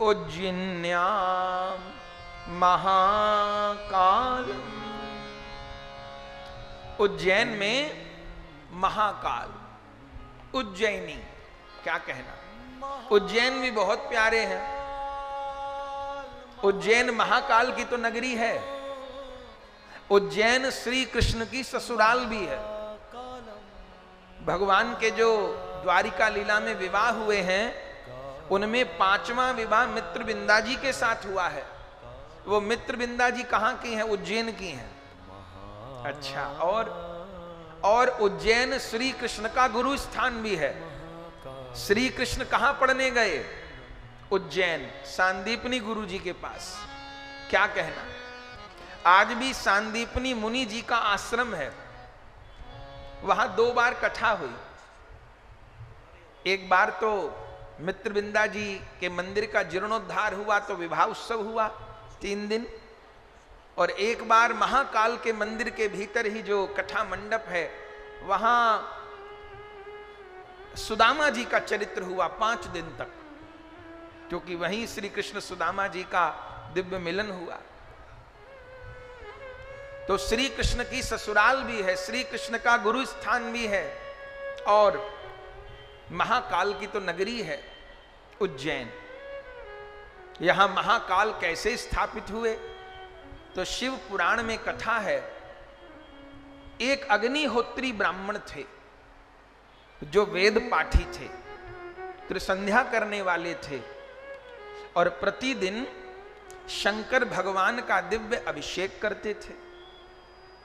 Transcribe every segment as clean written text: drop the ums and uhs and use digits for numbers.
उज्जैन्याम महाकाल। उज्जैन में महाकाल, उज्जैनी, क्या कहना। उज्जैन भी बहुत प्यारे हैं। उज्जैन महाकाल की तो नगरी है। उज्जैन श्री कृष्ण की ससुराल भी है। भगवान के जो द्वारिका लीला में विवाह हुए हैं, उनमें 5वां विवाह मित्रविंदा जी के साथ हुआ है। वो मित्रविंदा जी कहां की हैं? उज्जैन की हैं। अच्छा, और उज्जैन श्री कृष्ण का गुरु स्थान भी है। श्री कृष्ण कहां पढ़ने गए? उज्जैन, सांदीपनी गुरु जी के पास। क्या कहना। आज भी सांदीपनी मुनि जी का आश्रम है। वहां 2 बार कथा हुई। एक बार तो मित्रविंदा जी के मंदिर का जीर्णोद्धार हुआ तो विवाह उत्सव हुआ 3 दिन। और एक बार महाकाल के मंदिर के भीतर ही जो कथा मंडप है, वहां सुदामा जी का चरित्र हुआ 5 दिन तक, क्योंकि वहीं श्री कृष्ण सुदामा जी का दिव्य मिलन हुआ। तो श्री कृष्ण की ससुराल भी है, श्री कृष्ण का गुरु स्थान भी है, और महाकाल की तो नगरी है उज्जैन। यहां महाकाल कैसे स्थापित हुए? तो शिव पुराण में कथा है। एक अग्निहोत्री ब्राह्मण थे जो वेद पाठी थे, त्रिसंध्या करने वाले थे, और प्रतिदिन शंकर भगवान का दिव्य अभिषेक करते थे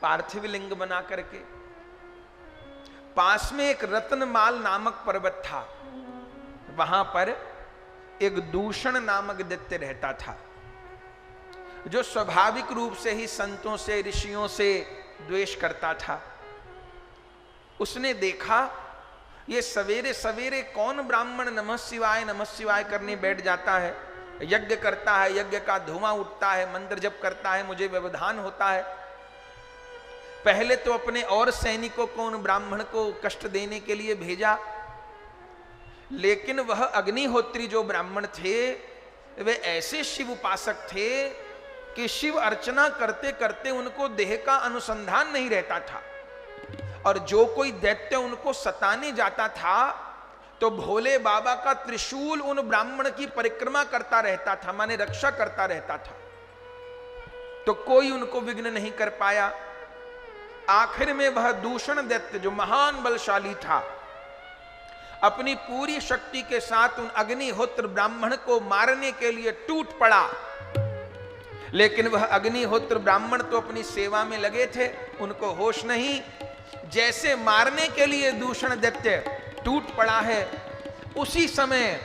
पार्थिव लिंग बना करके। पास में एक रत्नमाल नामक पर्वत था। वहां पर एक दूषण नामक दैत्य रहता था, जो स्वाभाविक रूप से ही संतों से, ऋषियों से द्वेष करता था। उसने देखा ये सवेरे सवेरे कौन ब्राह्मण नमः शिवाय करने बैठ जाता है, यज्ञ करता है, यज्ञ का धुआं उठता है, मंत्र जप करता है, मुझे व्यवधान होता है। पहले तो अपने और सैनिकों को उन ब्राह्मण को कष्ट देने के लिए भेजा, लेकिन वह अग्निहोत्री जो ब्राह्मण थे, वे ऐसे शिव उपासक थे कि शिव अर्चना करते करते उनको देह का अनुसंधान नहीं रहता था। और जो कोई दैत्य उनको सताने जाता था, तो भोले बाबा का त्रिशूल उन ब्राह्मण की परिक्रमा करता रहता था, माने रक्षा करता रहता था। तो कोई उनको विघ्न नहीं कर पाया। आखिर में वह दूषण दैत्य जो महान बलशाली था, अपनी पूरी शक्ति के साथ उन अग्निहोत्र ब्राह्मण को मारने के लिए टूट पड़ा। लेकिन वह अग्निहोत्र ब्राह्मण तो अपनी सेवा में लगे थे, उनको होश नहीं। जैसे मारने के लिए दूषण दैत्य टूट पड़ा है, उसी समय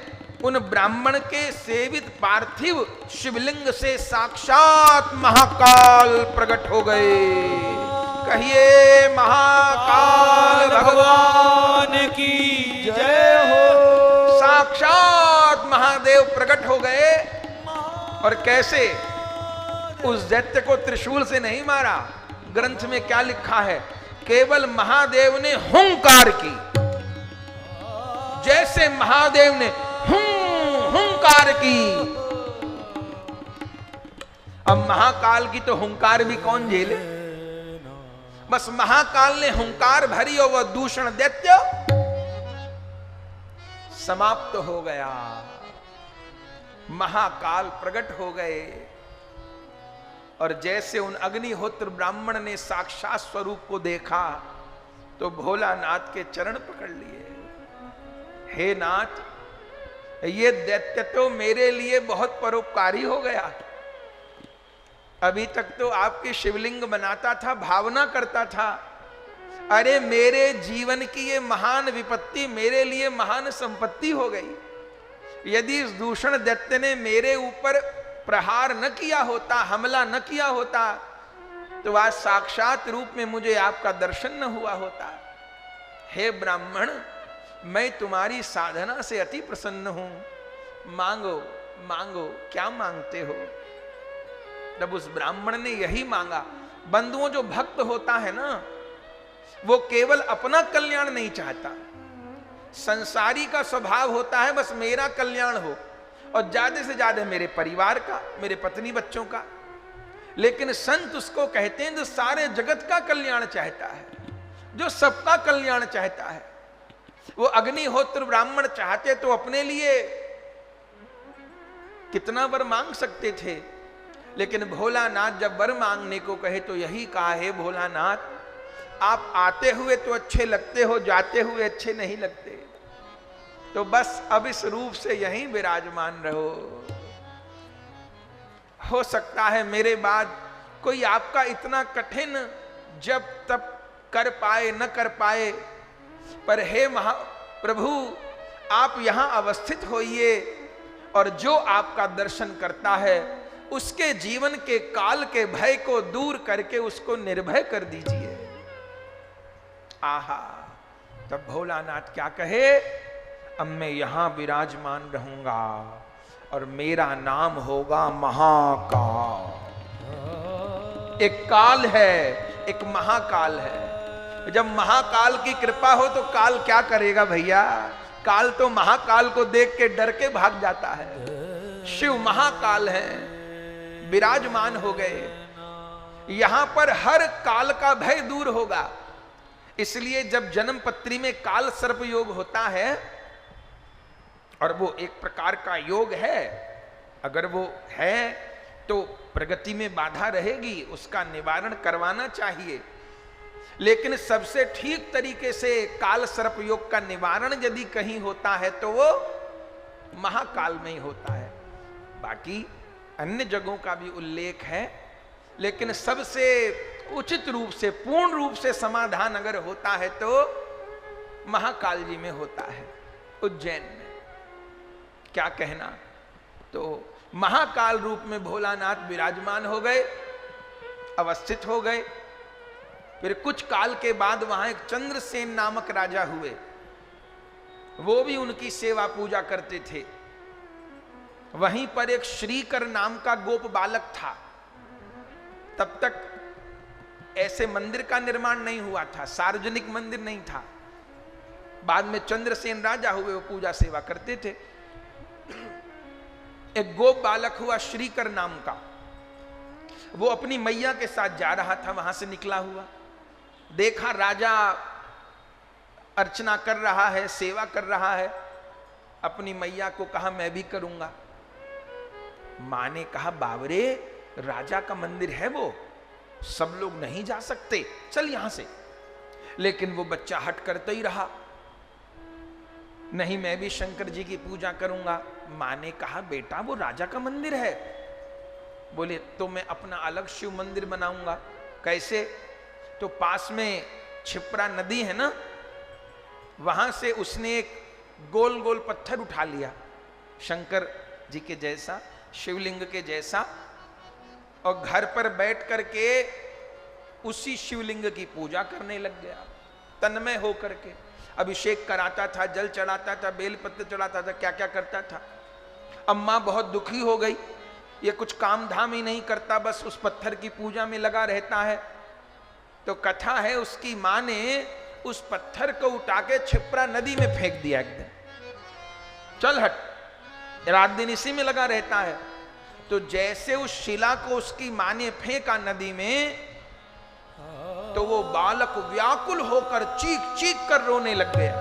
उन ब्राह्मण के सेवित पार्थिव शिवलिंग से साक्षात महाकाल प्रकट हो गए। कहिए महाकाल भगवान की जय हो। साक्षात महादेव प्रकट हो गए। और कैसे? उस दैत्य को त्रिशूल से नहीं मारा। ग्रंथ में क्या लिखा है? केवल महादेव ने हुंकार की। जैसे महादेव ने हुंकार की। अब महाकाल की तो हुंकार भी कौन झेले। बस महाकाल ने हुंकार भरी और वह दूषण दैत्य समाप्त हो गया। महाकाल प्रकट हो गए। और जैसे उन अग्निहोत्र ब्राह्मण ने साक्षात स्वरूप को देखा, तो भोलानाथ के चरण पकड़ लिए। हे नाथ, ये दैत्य तो मेरे लिए बहुत परोपकारी हो गया। अभी तक तो आपके शिवलिंग बनाता था, भावना करता था। अरे मेरे जीवन की ये महान विपत्ति मेरे लिए महान संपत्ति हो गई। यदि इस दूषण दैत्य ने मेरे ऊपर प्रहार न किया होता, हमला न किया होता, तो आज साक्षात रूप में मुझे आपका दर्शन न हुआ होता। हे ब्राह्मण, मैं तुम्हारी साधना से अति प्रसन्न हूं। मांगो मांगो, क्या मांगते हो? तब उस ब्राह्मण ने यही मांगा। बंधुओं, जो भक्त होता है ना, वो केवल अपना कल्याण नहीं चाहता। संसारी का स्वभाव होता है बस मेरा कल्याण हो, और ज्यादा से ज्यादा मेरे परिवार का, मेरे पत्नी बच्चों का। लेकिन संत उसको कहते हैं जो सारे जगत का कल्याण चाहता है, जो सबका कल्याण चाहता है। वो अग्निहोत्र ब्राह्मण चाहते तो अपने लिए कितना वर मांग सकते थे, लेकिन भोलानाथ जब वर मांगने को कहे तो यही कहा, है भोलानाथ आप आते हुए तो अच्छे लगते हो, जाते हुए अच्छे नहीं लगते, तो बस अब इस रूप से यहीं विराजमान रहो। हो सकता है मेरे बाद कोई आपका इतना कठिन जब तब कर पाए न कर पाए, पर हे महाप्रभु आप यहां अवस्थित होइए और जो आपका दर्शन करता है उसके जीवन के काल के भय को दूर करके उसको निर्भय कर दीजिए। आहा, तब भोलानाथ क्या कहे, अब मैं यहां विराजमान रहूंगा और मेरा नाम होगा महाकाल। एक काल है, एक महाकाल है। जब महाकाल की कृपा हो तो काल क्या करेगा भैया, काल तो महाकाल को देख के डर के भाग जाता है। शिव महाकाल है, विराजमान हो गए। यहां पर हर काल का भय दूर होगा। इसलिए जब जन्म पत्री में काल सर्प योग होता है, और वो एक प्रकार का योग है, अगर वो है तो प्रगति में बाधा रहेगी, उसका निवारण करवाना चाहिए। लेकिन सबसे ठीक तरीके से काल सर्प योग का निवारण यदि कहीं होता है तो वो महाकाल में ही होता है। बाकी अन्य जगहों का भी उल्लेख है, लेकिन सबसे उचित रूप से, पूर्ण रूप से समाधान अगर होता है तो महाकाल जी में होता है, उज्जैन में। क्या कहना, तो महाकाल रूप में भोलानाथ विराजमान हो गए, अवस्थित हो गए। फिर कुछ काल के बाद वहां एक चंद्रसेन नामक राजा हुए, वो भी उनकी सेवा पूजा करते थे। वहीं पर एक श्रीकर नाम का गोप बालक था। तब तक ऐसे मंदिर का निर्माण नहीं हुआ था, सार्वजनिक मंदिर नहीं था। बाद में चंद्रसेन राजा हुए, वो पूजा सेवा करते थे। एक गोप बालक हुआ श्रीकर नाम का, वो अपनी मैया के साथ जा रहा था, वहां से निकला हुआ, देखा राजा अर्चना कर रहा है, सेवा कर रहा है। अपनी मैया को कहा मैं भी करूंगा। मां ने कहा बाबरे, राजा का मंदिर है वो, सब लोग नहीं जा सकते, चल यहां से। लेकिन वो बच्चा हट करता ही रहा, नहीं मैं भी शंकर जी की पूजा करूंगा। मां ने कहा बेटा वो राजा का मंदिर है। बोले तो मैं अपना अलग शिव मंदिर बनाऊंगा। कैसे, तो पास में छिपरा नदी है ना, वहां से उसने एक गोल गोल पत्थर उठा लिया, शंकर जी के जैसा, शिवलिंग के जैसा, और घर पर बैठ करके उसी शिवलिंग की पूजा करने लग गया, तन्मय होकर के। अभिषेक कराता था, जल चढ़ाता था, बेलपत्र चढ़ाता था, क्या क्या करता था। अम्मा बहुत दुखी हो गई, ये कुछ काम धाम ही नहीं करता, बस उस पत्थर की पूजा में लगा रहता है। तो कथा है उसकी मां ने उस पत्थर को उठा के छिपरा नदी में फेंक दिया एक दिन, चल हट, रात दिन इसी में लगा रहता है। तो जैसे उस शिला को उसकी मां ने फेंका नदी में, तो वो बालक व्याकुल होकर चीख चीख कर रोने लग गया,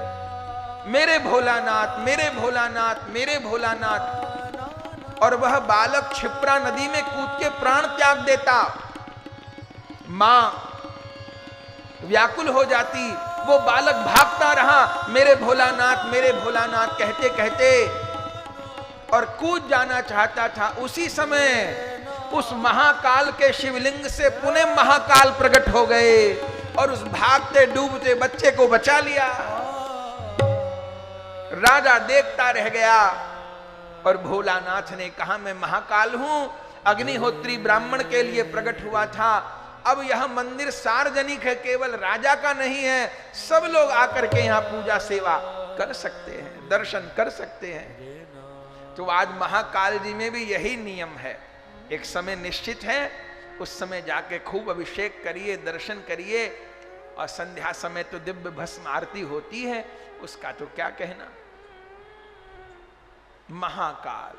मेरे भोलानाथ, मेरे भोलानाथ, मेरे भोलानाथ। और वह बालक छिपरा नदी में कूद के प्राण त्याग देता। मां व्याकुल हो जाती, वो बालक भागता रहा, मेरे भोलानाथ, मेरे भोलानाथ कहते कहते, और कूद जाना चाहता था। उसी समय उस महाकाल के शिवलिंग से पुनः महाकाल प्रकट हो गए और उस भागते डूबते बच्चे को बचा लिया। राजा देखता रह गया और भोलानाथ ने कहा मैं महाकाल हूं, अग्निहोत्री ब्राह्मण के लिए प्रकट हुआ था, अब यह मंदिर सार्वजनिक है, केवल राजा का नहीं है, सब लोग आकर के यहां पूजा सेवा कर सकते हैं, दर्शन कर सकते हैं। तो आज महाकाल जी में भी यही नियम है, एक समय निश्चित है, उस समय जाके खूब अभिषेक करिए, दर्शन करिए, और संध्या समय तो दिव्य भस्म आरती होती है, उसका तो क्या कहना। महाकाल